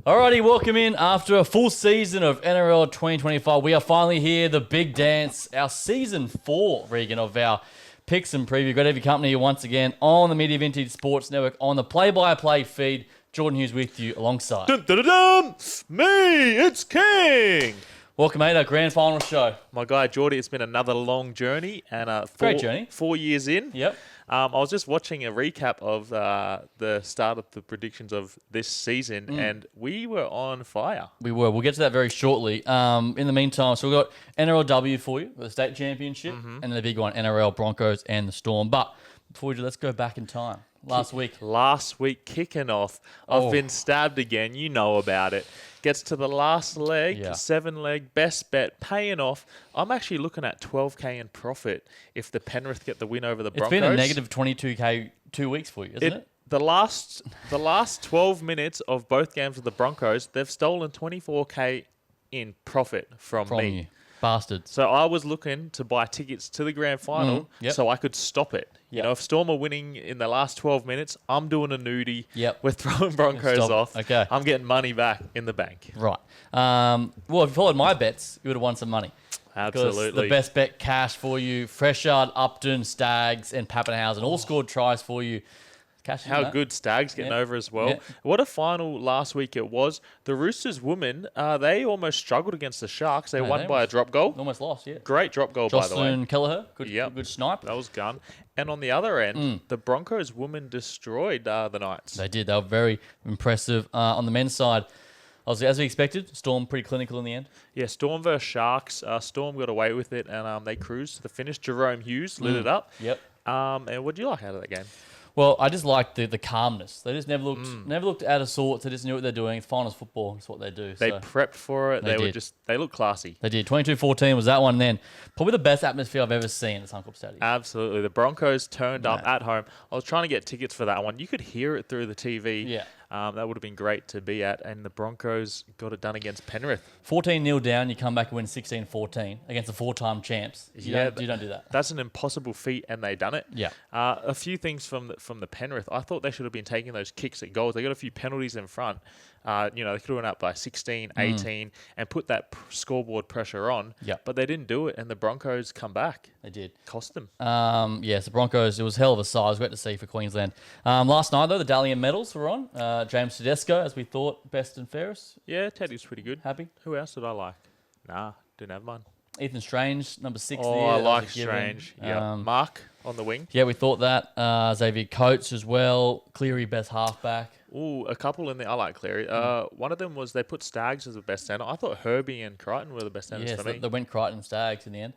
Alrighty, welcome in after a full season of NRL 2025. We are finally here, the big dance, our season 4, Regan, of our picks and preview. Great to have your company here once again on the Media Vintage Sports Network on the play-by-play feed. Jordan Hughes with you alongside. Dun, dun, dun, dun. Me, it's King. Welcome, mate, our grand final show. My guy Geordie, it's been another long journey and Great journey. 4 years in. Yep. I was just watching a recap of the start of the predictions of this season, and we were on fire. We were. We'll get to that very shortly. In the meantime, so we've got NRLW for you, the state championship, and then the big one, NRL Broncos and the Storm. But before we do, let's go back in time. Last week, kicking off. I've been stabbed again. You know about it. Gets to the last leg, 7-leg, best bet, paying off. I'm actually looking at 12K in profit if the Penrith get the win over the Broncos. It's been a negative 22K 2 weeks for you, isn't it? The last 12 minutes of both games with the Broncos, they've stolen 24K in profit from me. You. Bastards. So I was looking to buy tickets to the grand final so I could stop it. You know, if Storm are winning in the last 12 minutes, I'm doing a nudie. We're throwing Broncos off. Okay. I'm getting money back in the bank. Right. Well, if you followed my bets, you would have won some money. Absolutely. Because the best bet cash for you, Freshard, Upton, Stags, and Pappenhausen all scored tries for you. How good Stags getting over as well. What a final last week it was. The Roosters women, they almost struggled against the Sharks. They won by a drop goal. Almost lost, Great drop goal, by the way. Jocelyn Kelleher, good snipe. That was gun. And on the other end, the Broncos women destroyed the Knights. They did. They were very impressive. On the men's side, as we expected, Storm pretty clinical in the end. Yeah, Storm versus Sharks. Storm got away with it, and they cruised to the finish. Jerome Hughes lit it up. Yep. And what did you like out of that game? Well, I just liked the calmness. They just never looked out of sorts. They just knew what they're doing. It's finals football. It's what they do. They prepped for it. They looked classy. They did. 22-14 was that one. And then probably the best atmosphere I've ever seen at Suncorp Stadium. Absolutely. The Broncos turned up at home. I was trying to get tickets for that one. You could hear it through the TV. Yeah. That would have been great to be at. And the Broncos got it done against Penrith. 14-0 down, you come back and win 16-14 against the 4-time champs. You don't do that. That's an impossible feat, and they done it. Yeah. A few things from the Penrith. I thought they should have been taking those kicks at goals. They got a few penalties in front. They could have went up by 16, 18, and put that scoreboard pressure on. Yeah. But they didn't do it, and the Broncos come back. They did. Cost them. Yes, the Broncos, it was hell of a size. Great to see for Queensland. Last night, though, the Dalian medals were on. James Tedesco, as we thought, best and fairest. Yeah, Teddy's pretty good. Happy? Who else did I like? Nah, didn't have mine. Ethan Strange, number 6 there. I like Strange. Yeah. Mark on the wing. Yeah, we thought that. Xavier Coates as well. Cleary, best halfback. Ooh, a couple in there. I like Cleary. One of them was they put Stags as the best centre. I thought Herbie and Crichton were the best centres for me. They went Crichton and Stags in the end.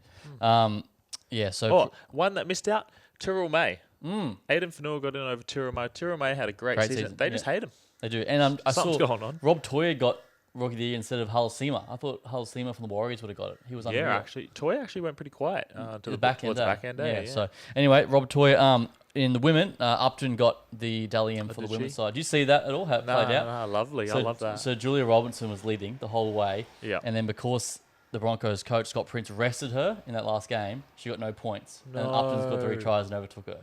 One that missed out, Tyrrell May. Aidan Fanua got in over Tyrrell May. Tyrrell May had a great season. They just hate him. They do. And I saw going on. Rob Toyer got Rookie of the Year instead of Hull Seamer. I thought Hull Seamer from the Warriors would have got it. He was unreal. Yeah, actually. Toyer actually went pretty quiet to the back end. Yeah. So anyway, Rob Toyer. In the women, Upton got the Dally M for the women's side. Did you see that at all? How it played out? No, lovely. I love that. So Julia Robinson was leading the whole way. Yeah. And then because the Broncos coach, Scott Prince, rested her in that last game, she got no points. No. And Upton's got 3 tries and overtook her.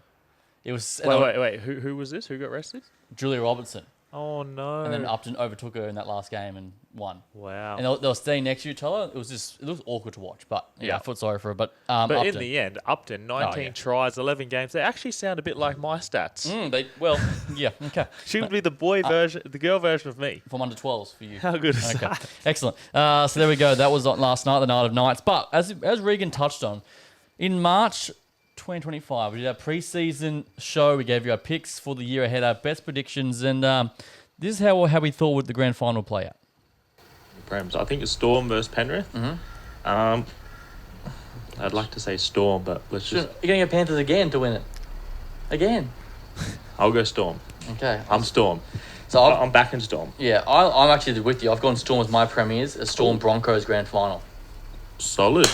It was Wait. Who was this? Who got rested? Julia Robinson. Oh, no. And then Upton overtook her in that last game and won. Wow. And they were staying next to each other. It was awkward to watch, but I felt sorry for her. But Upton, in the end, Upton, 19 tries, 11 games. They actually sound a bit like my stats. Okay. She would be the girl version of me. From under 12s for you. How good is that? Excellent. So there we go. That was last night, the night of nights. But as Regan touched on, in March 2025, we did our pre-season show. We gave you our picks for the year ahead, our best predictions, and this is how we thought would the grand final play out. Prams, I think it's Storm versus Penrith. I'd like to say Storm, but let's just... You're going to get Panthers again to win it. Again. I'll go Storm. Okay. I'm Storm. So I'm backing Storm. Yeah, I'm actually with you. I've gone Storm as my premiers, a Storm Broncos grand final. Solid.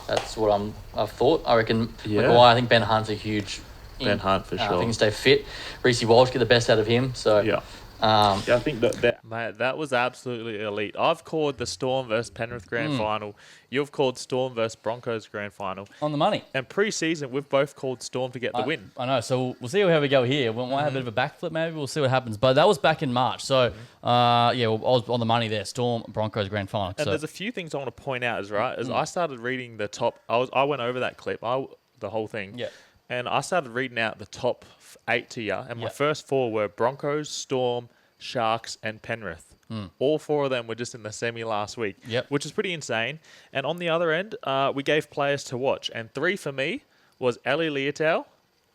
That's what I've thought. I reckon Yeah. Maguire, I think Ben Hunt's a huge... Ben Hunt for sure. I think he stay fit. Reece Walsh, get the best out of him. So yeah. Yeah, I think that was absolutely elite. I've called the Storm versus Penrith Grand Final. You've called Storm versus Broncos Grand Final. On the money. And pre-season, we've both called Storm to get the win. I know. So we'll see how we go here. We might have a bit of a backflip maybe. We'll see what happens. But that was back in March. So, I was on the money there. Storm, Broncos Grand Final. And there's a few things I want to point out as I started reading the top. I went over that clip, the whole thing. Yeah. And I started reading out the top 8 to you. And my first 4 were Broncos, Storm, Sharks, and Penrith. All 4 of them were just in the semi last week, which is pretty insane. And on the other end, we gave players to watch. And 3 for me was Eli Leotau,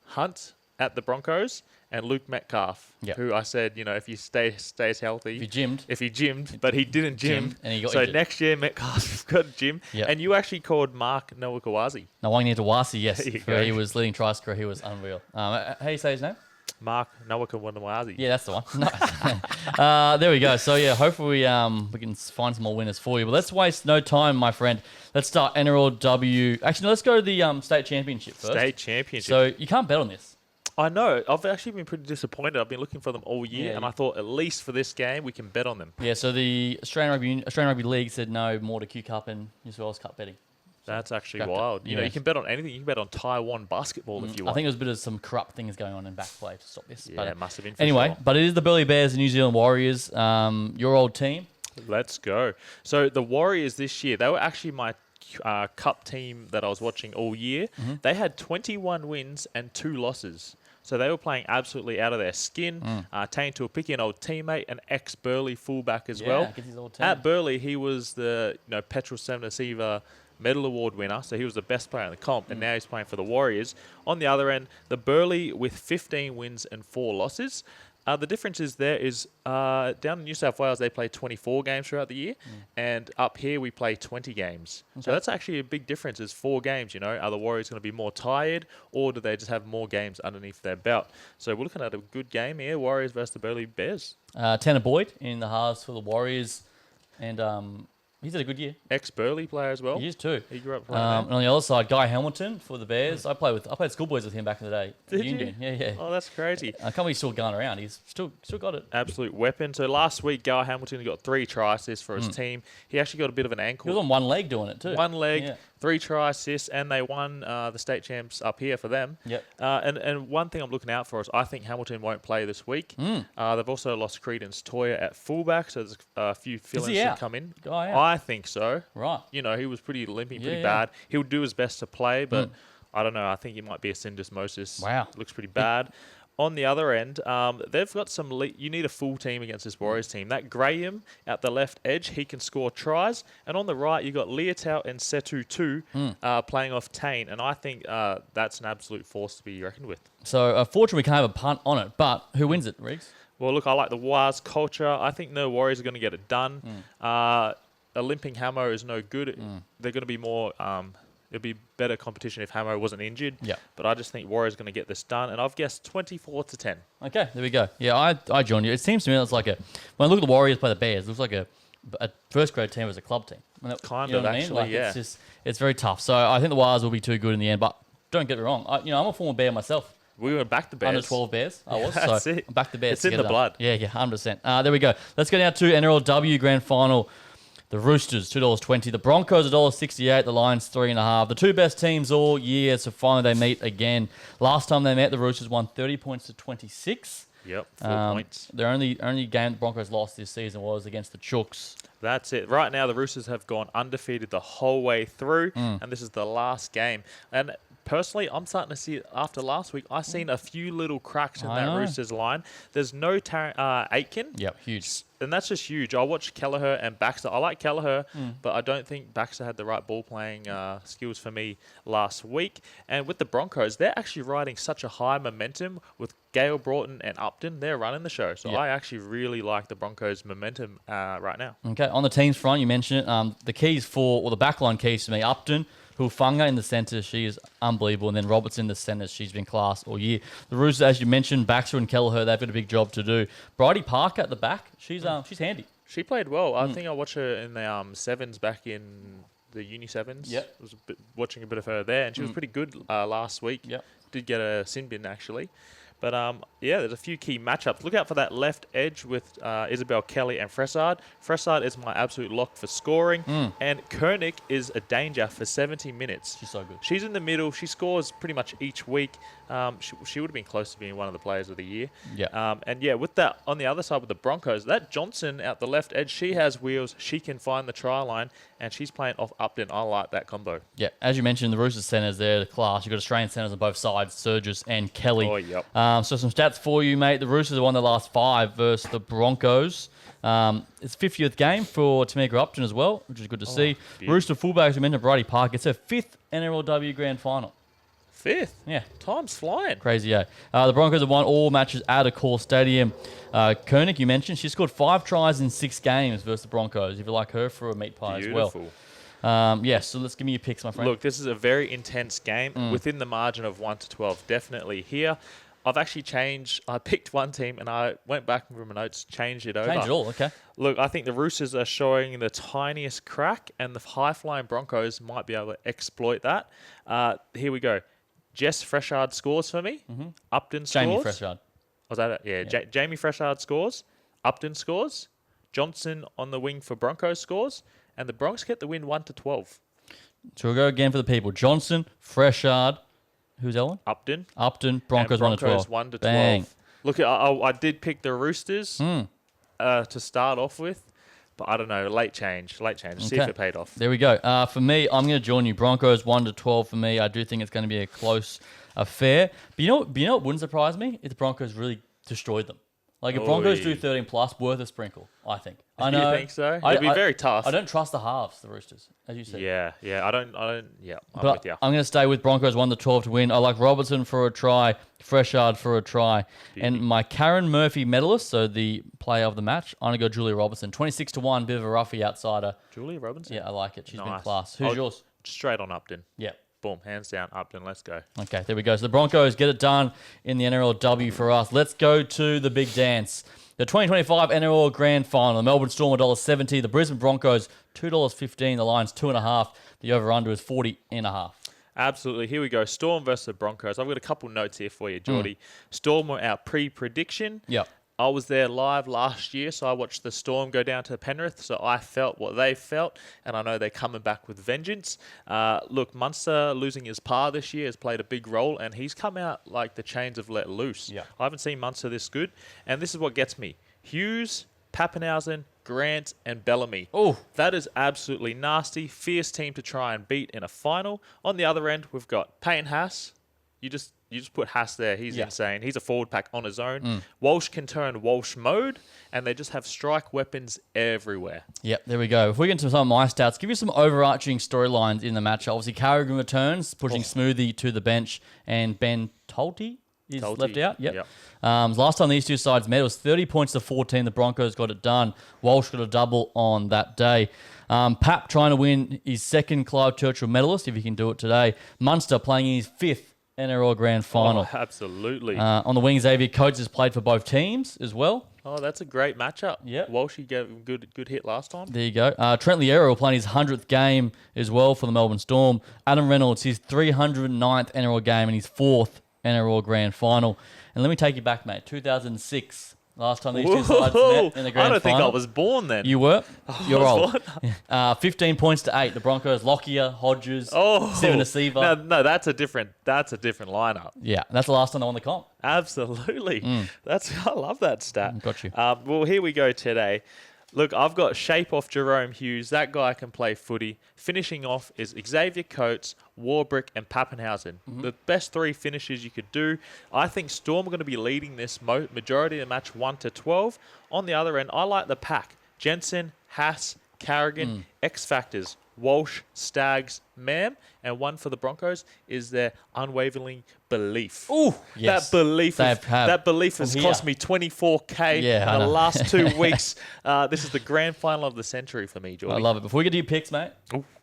Hunt at the Broncos, and Luke Metcalf, who I said, if he stays healthy. If he gymmed, but he didn't gym. And he got so injured. next year, Metcalf's got to gym. Yep. And you actually called Mark Nawakawazi. Nawaqanitawasi, yes. There you Where go. he was leading try scorer. He was unreal. How do you say his name? Mark Nawakawazi. Yeah, that's the one. No. There we go. So, hopefully we can find some more winners for you. But let's waste no time, my friend. Let's start NRLW. Actually, no, let's go to the state championship first. State championship. So, you can't bet on this. I know. I've actually been pretty disappointed. I've been looking for them all year, and I thought at least for this game we can bet on them. Yeah, so the Australian Rugby League said no more to Q Cup and New South Wales Cup betting. That's actually wild. You can bet on anything. You can bet on Taiwan basketball if you want. I think there was a bit of some corrupt things going on in back play to stop this. Yeah, but, it must have been for anyway, sure. but it is the Burleigh Bears and New Zealand Warriors, your old team. Let's go. So the Warriors this year, they were actually my cup team that I was watching all year. They had 21 wins and 2 losses. So they were playing absolutely out of their skin. Tane Tuapiki, an old teammate, an ex-Burleigh fullback as well. Gets his old team. At Burleigh, he was the Petrol Semnasiva Medal Award winner, so he was the best player in the comp, and now he's playing for the Warriors. On the other end, the Burleigh with 15 wins and 4 losses. The difference is down in New South Wales, they play 24 games throughout the year, and up here we play 20 games. Okay. So that's actually a big difference, is 4 games, Are the Warriors going to be more tired, or do they just have more games underneath their belt? So we're looking at a good game here, Warriors versus the Burleigh Bears. Tanner Boyd in the halves for the Warriors, and he's had a good year. Ex-Burleigh player as well. He is too. He grew up playing and on the other side, Guy Hamilton for the Bears. I played schoolboys with him back in the day. Did you? Union. Yeah. Oh, that's crazy. I can't believe he's still going around. He's still got it. Absolute weapon. So last week, Guy Hamilton got 3 try assists for his team. He actually got a bit of an ankle. He was on one leg doing it too. One leg, 3 try assists, and they won the state champs up here for them. Yep. And one thing I'm looking out for is I think Hamilton won't play this week. They've also lost Credence Toya at fullback, so there's a few fill-ins to come in. Guy out. I think so. Right. He was pretty limping, pretty bad. He'll do his best to play, but I don't know. I think he might be a syndesmosis. Wow. Looks pretty bad. On the other end, they've got some... you need a full team against this Warriors team. That Graham at the left edge, he can score tries. And on the right, you've got Leotau and Setu too, playing off Tane. And I think that's an absolute force to be reckoned with. So, fortunately, we can't have a punt on it. But who wins it, Riggs? Well, look, I like the Wars culture. I think the Warriors are going to get it done. A limping Hamo is no good. They're going to be more... it'd be better competition if Hamo wasn't injured. Yeah. But I just think Warriors going to get this done. And I've guessed 24-10. Okay, there we go. Yeah, I join you. It seems to me it's like when I look at the Warriors play the Bears, it looks like a first grade team as a club team. Kind of, actually, yeah. It's very tough. So I think the Wires will be too good in the end. But don't get me wrong. I'm a former Bear myself. We were back the Bears. Under 12 Bears, I was. That's so it. I'm back the Bears. It's in the blood. Yeah, 100%. There we go. Let's go now to NRLW Grand Final. The Roosters, $2.20. The Broncos, $1.68. The Lions, $3.50. The 2 best teams all year, so finally they meet again. Last time they met, the Roosters won 30 points to 26. Yep, 4 points. The only game the Broncos lost this season was against the Chooks. That's it. Right now, the Roosters have gone undefeated the whole way through, and this is the last game. And personally, I'm starting to see, after last week, I've seen a few little cracks in that Roosters line. There's no Aitken. Yep, huge. And that's just huge. I watched Kelleher and Baxter. I like Kelleher, but I don't think Baxter had the right ball playing skills for me last week. And with the Broncos, they're actually riding such a high momentum with Gale Broughton and Upton. They're running the show. So I actually really like the Broncos' momentum right now. Okay, on the teams front, you mentioned it. The backline keys for me, Upton, Hufunga in the centre, she is unbelievable. And then Roberts in the centre, she's been class all year. The Roosters, as you mentioned, Baxter and Kelleher, they've got a big job to do. Bridie Parker at the back, she's handy. She played well. I think I watched her in the sevens back in the Uni Sevens. Yep. I was watching a bit of her there, and she was pretty good last week. Yep. Did get a sin bin, actually. But yeah, there's a few key matchups. Look out for that left edge with Isabel Kelly and Fressard. Fressard is my absolute lock for scoring. And Koenig is a danger for 70 minutes. She's so good. She's in the middle. She scores pretty much each week. She would have been close to being one of the players of the year. Yeah. And yeah, with that on the other side with the Broncos, that Johnson out the left edge, she has wheels. She can find the try line, and she's playing off Upton. I like that combo. Yeah, as you mentioned, the Roosters centres there, the class. You've got Australian centres on both sides, Surges and Kelly. Oh, yep. So some stats for you, mate. The Roosters have won their last 5 versus the Broncos. It's 50th game for Tamika Upton as well, which is good to see. Beautiful. Rooster fullback, as we mentioned, Bridie Park. It's her 5th NRLW Grand Final. 5th? Yeah. Time's flying. Crazy, yeah. The Broncos have won all matches at Accor Stadium. Koenig, you mentioned, she scored 5 tries in 6 games versus the Broncos, if you like her for a meat pie as well. So let's give me your picks, my friend. Look, this is a very intense game within the margin of 1 to 12. Definitely here. I've actually changed. I picked one team and I went back from my notes, changed it over. Change it all, okay. Look, I think the Roosters are showing the tiniest crack, and the high-flying Broncos might be able to exploit that. Here we go. Jess Freshard scores for me. Upton scores. Jamie Freshard. Was that it? Yeah. Jamie Freshard scores. Upton scores. Johnson on the wing for Broncos scores. And the Bronx get the win 1 to 12. So we'll go again for the people. Johnson, Freshard. Who's that one? Upton. Broncos 1 to 12. Broncos 1 to 12. Bang. Look, I did pick the Roosters to start off with. But I don't know, late change. See if it paid off. There we go. For me, I'm going to join you. Broncos 1 to 12 for me. I do think it's going to be a close affair. But you know what wouldn't surprise me? If the Broncos really destroyed them. Like if Broncos do 13 plus, worth a sprinkle, I think. I know. You think so? It'd be very tough. I don't trust the halves, the Roosters, as you said. Yeah. I'm But with you. I'm going to stay with Broncos 1 to 12 to win. I like Robertson for a try, Freshard for a try. And my Karen Murphy medalist, so the player of the match, I'm going to go Julia Robertson. 26 to 1, bit of a roughie outsider. Julia Robinson? Yeah, I like it. She's been Nice. class. Who's yours? Straight on Upton. Yeah. Boom, hands down, Upton. Let's go. Okay, there we go. So the Broncos get it done in the NRLW for us. Let's go to the big dance. The 2025 NRL Grand Final. The Melbourne Storm $1.70. The Brisbane Broncos $2.15. The Lions 2.5. The over/under is 40.5. Absolutely. Here we go. Storm versus the Broncos. I've got a couple notes here for you, Geordie. Storm were our pre-prediction. Yep. I was there live last year, so I watched the Storm go down to Penrith, so I felt what they felt, and I know they're coming back with vengeance. Look, Munster losing his par this year has played a big role, and he's come out like the chains have let loose. Yeah. I haven't seen Munster this good, and this is what gets me. Hughes, Pappenhausen, Grant, and Bellamy. Oh. That is absolutely nasty. Fierce team to try and beat in a final. On the other end, we've got Payne Haas. You just put Haas there. He's insane. He's a forward pack on his own. Walsh can turn Walsh mode, and they just have strike weapons everywhere. Yep, there we go. If we get into some of my stats, give you some overarching storylines in the match. Obviously, Carrigan returns, pushing Smoothie to the bench, and Ben Tolte is left out. Yep. Last time these two sides met, it was 30 points to 14. The Broncos got it done. Walsh got a double on that day. Pap trying to win his second Clive Churchill medalist, if he can do it today. Munster playing in his 5th NRL Grand Final. Oh, absolutely. On the wing, Xavier Coates has played for both teams as well. Oh, that's a great matchup. Yep. Walshy gave a good hit last time. There you go. Trent Liero playing his 100th game as well for the Melbourne Storm. Adam Reynolds, his 309th NRL game and his 4th NRL Grand Final. And let me take you back, mate. 2006. Last time these two sides met in the Grand Final. I don't think I was born then. You were? You're old. Born? 15 points to 8. The Broncos, Lockyer, Hodges, Seven Asiva. No, that's a different lineup. Yeah, that's the last time they won the comp. Absolutely. I love that stat. Got you. Well, here we go today. Look, I've got shape off Jerome Hughes. That guy can play footy. Finishing off is Xavier Coates, Warbrick, and Pappenhausen. The best 3 finishes you could do. I think Storm are going to be leading this majority of the match 1 to 12. On the other end, I like the pack. Jensen, Haas, Carrigan, X Factors, Walsh, Staggs, Mam, and one for the Broncos is their unwavering belief. Ooh, yes. That belief has cost me $24K in the last 2 weeks. This is the grand final of the century for me, Geordie. I love it. Before we get to your picks, mate,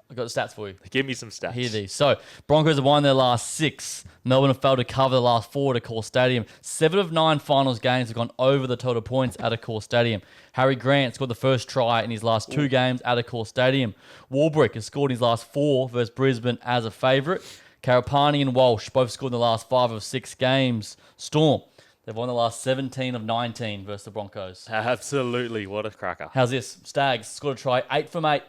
I've got the stats for you. Give me some stats. Here these. So, Broncos have won their last 6. Melbourne have failed to cover the last 4 at Accor Stadium. 7 of 9 finals games have gone over the total points at Accor Stadium. Harry Grant scored the first try in his last 2 games at Accor Stadium. Warbrick has scored his last 4 versus Brisbane as a favourite. Karapani and Walsh both scored in the last 5 of 6 games. Storm. They've won the last 17 of 19 versus the Broncos. Absolutely. What a cracker. How's this? Stags scored a try, 8 from 8.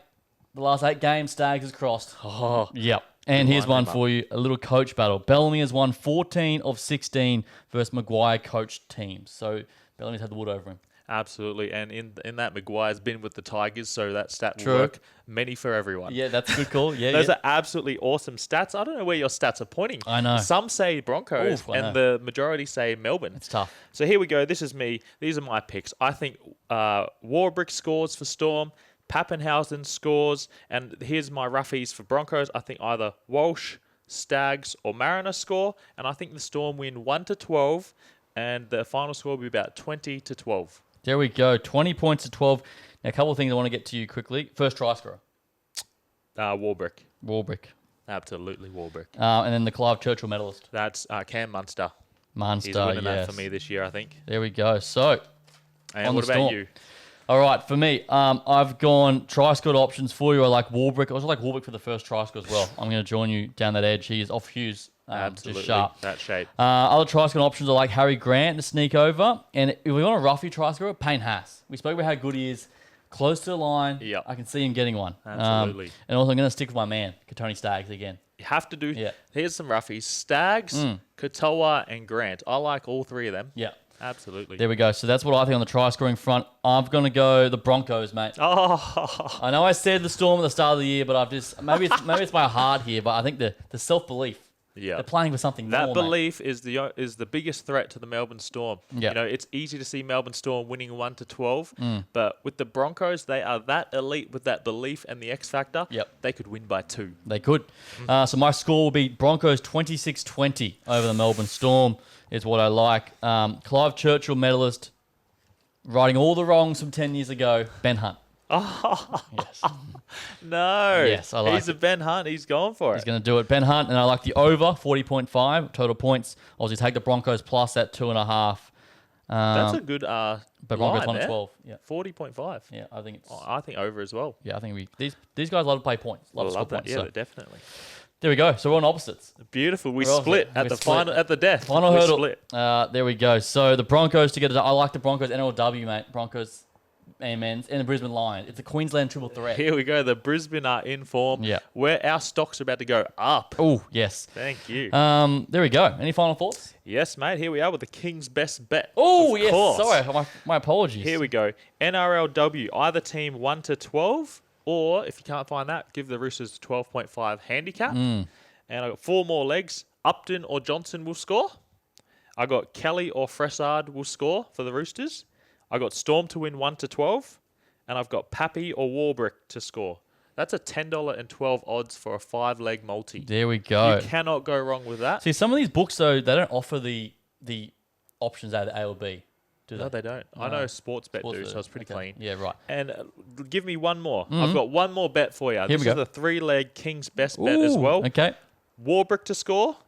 The last 8 games, Stags has crossed. Oh, Yep. And here's one for you, a little coach battle. Bellamy has won 14 of 16 versus Maguire coached teams. So Bellamy's had the wood over him. absolutely. And in that, Maguire's been with the Tigers, so that stat True. will work. Many for everyone. Yeah, that's a good call. Yeah, Those yeah. are absolutely awesome stats. I don't know where your stats are pointing. I know. Some say Broncos, Oof, I know. and the majority say Melbourne. It's tough. So here we go. This is me. These are my picks. I think Warbrick scores for Storm. Pappenhausen scores. And here's my roughies for Broncos. I think either Walsh, Stags, or Mariner score. And I think the Storm win 1-12. And the final score will be about 20-12. There we go. 20 points to 12. Now, a couple of things I want to get to you quickly. First try scorer, Warbrick. Warbrick. Absolutely Warbrick. And then the Clive Churchill medalist, That's Cam Munster. Munster. He's winning Yes. that for me this year, I think. There we go. So, And On what the about Storm. you? all right, for me, I've gone try scored options for you. I like Warbrick. I also like Warbrick for the first try score as well. I'm going to join you down that edge. He is off Hughes. Absolutely. Just sharp. That shape. Other try scoring options are like Harry Grant to sneak over. And if we want a roughie try scorer, Payne Haas. We spoke about how good he is. Close to the line. Yep. I can see him getting one. Absolutely. And also, I'm going to stick with my man, Katoni Staggs again. You have to do. Yeah. Here's some roughies: Stags, Katoa, and Grant. I like all three of them. Yeah. Absolutely. There we go. So that's what I think on the try scoring front. I'm going to go the Broncos, mate. Oh, I know I said the Storm at the start of the year, but I've just maybe it's my heart here, but I think the self belief. yeah. They're playing for something That more, mate. belief is the biggest threat to the Melbourne Storm. Yeah. You know, it's easy to see Melbourne Storm winning 1-12, but with the Broncos, they are that elite with that belief and the X factor. Yep. They could win by 2. They could. So my score will be Broncos 26-20 over the Melbourne Storm is what I like. Clive Churchill medalist, righting all the wrongs from 10 years ago, Ben Hunt. Yes. No. Yes, I like He's a Ben Hunt. He's going for He's it. going to do it. Ben Hunt, and I like the over, 40.5 total points. Obviously, take the Broncos plus that 2.5. That's a good But Broncos line won at there. 12. Yeah. 40.5. Yeah, I think it's... I think over as well. Yeah, I think these guys love to play points. I Love to score love that. points. Yeah, So definitely. there we go. So we're on opposites. Beautiful. We We're all split split. at We the split. final, at the death. Final We hurdle. split. There we go. So the Broncos to get it. I like the Broncos NRLW, mate. Broncos men's and the Brisbane Lions. It's a Queensland triple threat. Here we go. The Brisbane are in form. Yeah. Where our stocks are about to go up. Oh, yes. Thank you. There we go. Any final thoughts? Yes, mate. Here we are with the King's best bet. Oh, Of yes. course. Sorry. My apologies. Here we go. NRLW. Either team 1-12, or if you can't find that, give the Roosters 12.5 handicap. And I got 4 more legs. Upton or Johnson will score. I got Kelly or Fressard will score for the Roosters. I got Storm to win 1-12, and I've got Pappy or Warbrick to score. That's a $10.12 odds for a 5-leg multi. There we go. You cannot go wrong with that. See, some of these books, though, they don't offer the options out of A or B, do they? No, they don't. I know Sportsbet do, so it's pretty Okay. clean. Yeah, right. And give me one more. I've got one more bet for you. This we is go. the 3-leg King's best bet as well. Okay. Warbrick to score,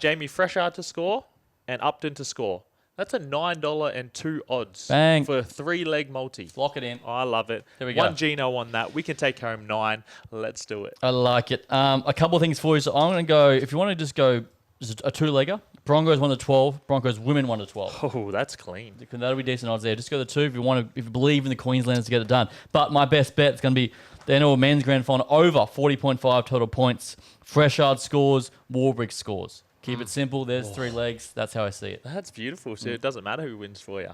Jamie Freshard to score, and Upton to score. That's a $9.02 odds Bang. for a 3-leg multi. Lock it in. I love it. There we go. One Gino on that. We can take home 9. Let's do it. I like it. A couple of things for you. So I'm going to go, if you want to just go just a 2-legger, Broncos 1-12, Broncos women 1-12. Oh, that's clean. That'll be decent odds there. Just go the 2 if you believe in the Queenslanders to get it done. But my best bet is going to be the NRL men's grand final over 40.5 total points. Freshard scores, Warbrick scores. Keep it simple. There's 3 legs. That's how I see it. That's beautiful. So it doesn't matter who wins for you.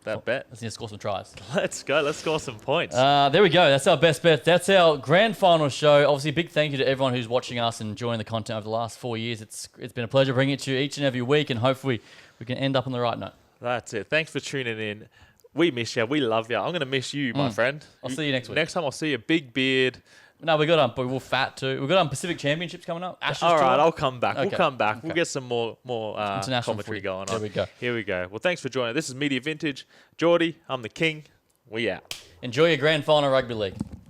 That bet. Let's need to score some tries. Let's go. Let's score some points. There we go. That's our best bet. That's our grand final show. Obviously, a big thank you to everyone who's watching us and enjoying the content over the last 4 years. It's been a pleasure bringing it to you each and every week, and hopefully we can end up on the right note. That's it. Thanks for tuning in. We miss you. We love you. I'm going to miss you, my friend. I'll see you next week. Next time I'll see you. Big beard. No, but we're fat too. We've got Pacific Championships coming up. Ashes All right, tour. I'll come back. Okay. We'll come back. Okay. We'll get some more International commentary footy. going on. There we go. Here we go. Well, thanks for joining. This is Media Vintage. Geordie, I'm the king. We out. Enjoy your grand final rugby league.